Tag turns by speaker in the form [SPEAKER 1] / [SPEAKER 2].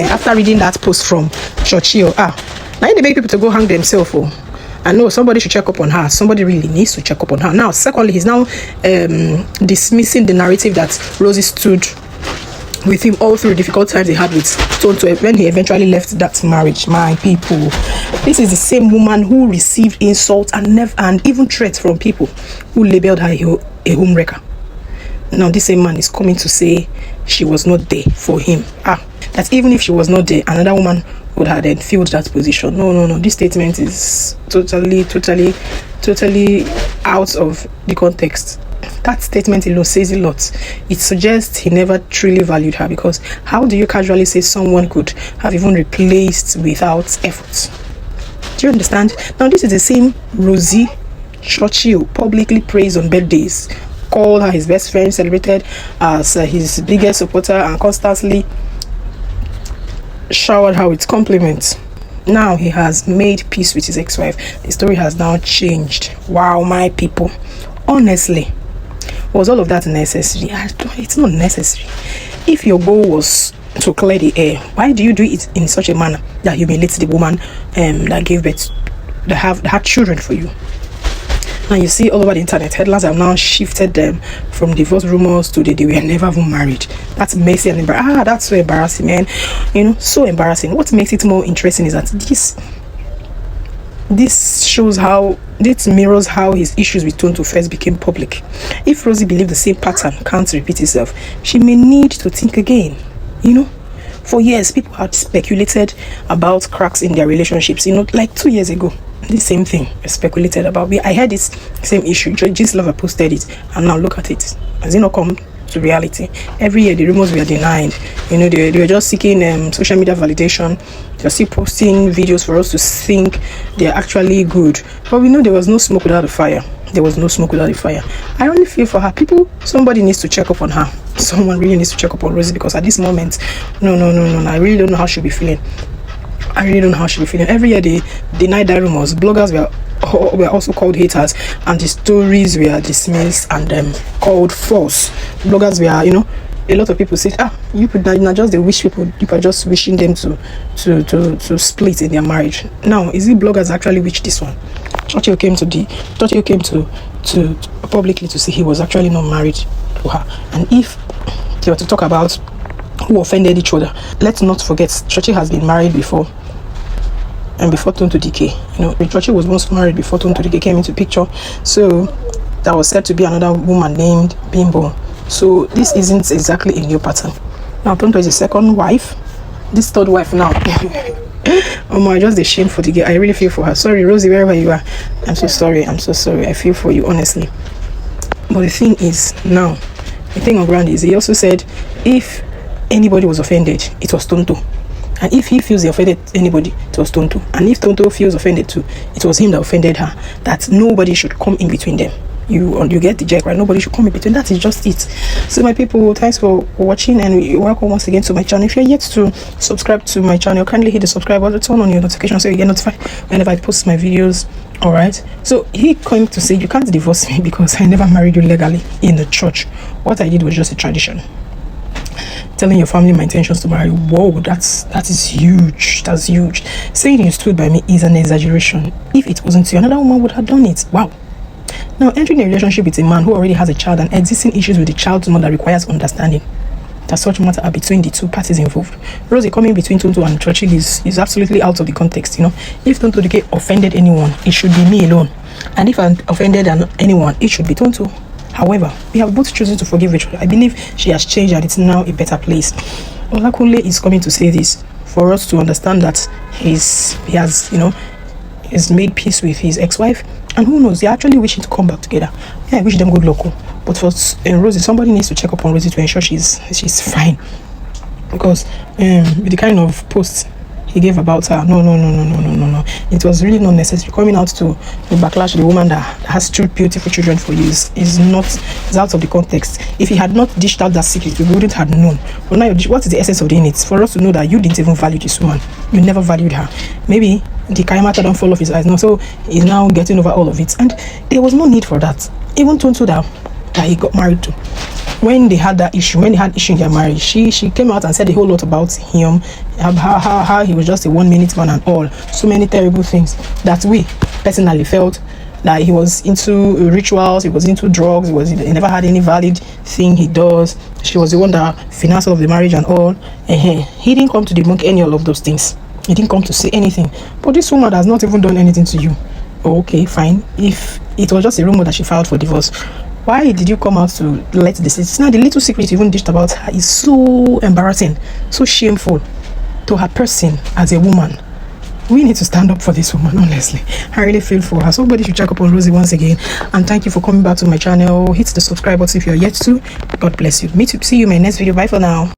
[SPEAKER 1] after reading that post from Churchill, now they make people to go hang themselves. I know somebody should check up on her. Somebody really needs to check up on her. Now, secondly, he's now dismissing the narrative that Rosy stood with him all through the difficult times he had with Tonto when he eventually left that marriage. My people, this is the same woman who received insults and even threats from people who labeled her a home wrecker. Now this same man is coming to say she was not there for him. That even if she was not there, another woman would have then filled that position. No. This statement is totally out of the context. That statement alone says a lot. It suggests he never truly valued her, because how do you casually say someone could have even replaced without effort? Do you understand? Now this is the same Rosy Churchill publicly praised on birthdays, called her his best friend, celebrated as his biggest supporter, and constantly showered her with compliments. Now he has made peace with his ex-wife. The story has now changed. Wow, my people. Honestly, was all of that necessary? It's not necessary. If your goal was to clear the air, why do you do it in such a manner that humiliates the woman that gave birth, that had children for you? Now you see all over the internet, headlines have now shifted them from divorce rumors to they were never even married. That's messy and embarrassing. That's so embarrassing, man. So embarrassing. What makes it more interesting is that this mirrors how his issues with Tonto first became public. If Rosy believed the same pattern can't repeat itself, she may need to think again. For years, people had speculated about cracks in their relationships. Like 2 years ago, the same thing was speculated about. I had this same issue. Just Lover posted it, and now look at it. Has it not come to reality? Every year, the rumors were denied. They were just seeking social media validation. They're still posting videos for us to think they're actually good. But we know there was no smoke without a fire. There was no smoke without a fire. I only feel for her. Somebody needs to check up on her. Someone really needs to check up on Rosy, because at this moment, no. I really don't know how she'll be feeling. Every year they denied that rumors. Bloggers were also called haters, and the stories were dismissed and called false. Bloggers were, a lot of people said, you could not just the wish people are just wishing them to split in their marriage. Now, is it bloggers actually wish this one? Churchill came to publicly to say he was actually not married to her. And if they were to talk about who offended each other, let's not forget Churchill has been married before. And before Tonto decay, Churchill was once married before Tonto decay came into picture. So that was said to be another woman named Bimbo. So this isn't exactly a new pattern. Now Tonto is the second wife. This third wife now. Oh my, just a shame for the girl. I really feel for her. Sorry, Rosy, wherever you are. I'm so sorry. I feel for you, honestly. But the thing is, now, the thing on ground is, he also said, if anybody was offended, it was Tonto. And if he feels he offended anybody, it was Tonto. And if Tonto feels offended too, it was him that offended her. That nobody should come in between them. You get the jack, right? Nobody should come in between. That is just it. So my people, thanks for watching, and welcome once again to my channel. If you're yet to subscribe to my channel, kindly hit the subscribe button, turn on your notifications so you get notified whenever I post my videos. All right, so he came to say you can't divorce me because I never married you legally in the church. What I did was just a tradition. Telling your family my intentions to marry. Whoa, that is huge. That's huge. Saying you stood by me is an exaggeration. If it wasn't you, another woman would have done it. Wow. Now, entering a relationship with a man who already has a child and existing issues with the child's mother requires understanding that such matters are between the two parties involved. Rosy coming between Tonto and Churchill is absolutely out of the context. If Tonto offended anyone, it should be me alone, and if I offended anyone, it should be Tonto. However, we have both chosen to forgive each other. I believe she has changed and it's now a better place. Olakunle is coming to say this for us to understand that he has made peace with his ex-wife, and who knows, they're actually wishing to come back together. I wish them good luck. But for Rosy, somebody needs to check up on Rosy to ensure she's fine, because with the kind of posts he gave about her, no, it was really not necessary. Coming out to backlash the woman that has two beautiful children for you is out of the context. If he had not dished out that secret, we wouldn't have known. But now, what is the essence of doing it? For us to know that you didn't even value this woman, you never valued her. Maybe the Kayamata don't fall off his eyes now, so he's now getting over all of it, and there was no need for that. Even Tonto that he got married to, when they had that issue, when they had issue in their marriage, she came out and said a whole lot about him, how he was just a 1 minute man and all, so many terrible things that we personally felt that he was into rituals, he was into drugs, he never had any valid thing he does. She was the one that financed all of the marriage and all. He didn't come to debunk any of those things. He didn't come to say anything. But this woman has not even done anything to you. Okay, fine. If it was just a rumor that she filed for divorce, why did you come out to let this? It's not the little secret you even dished about her is so embarrassing, so shameful to her person as a woman. We need to stand up for this woman, honestly. I really feel for her. So everybody should check up on Rosy once again. And thank you for coming back to my channel. Hit the subscribe button if you're yet to. God bless you. See you in my next video. Bye for now.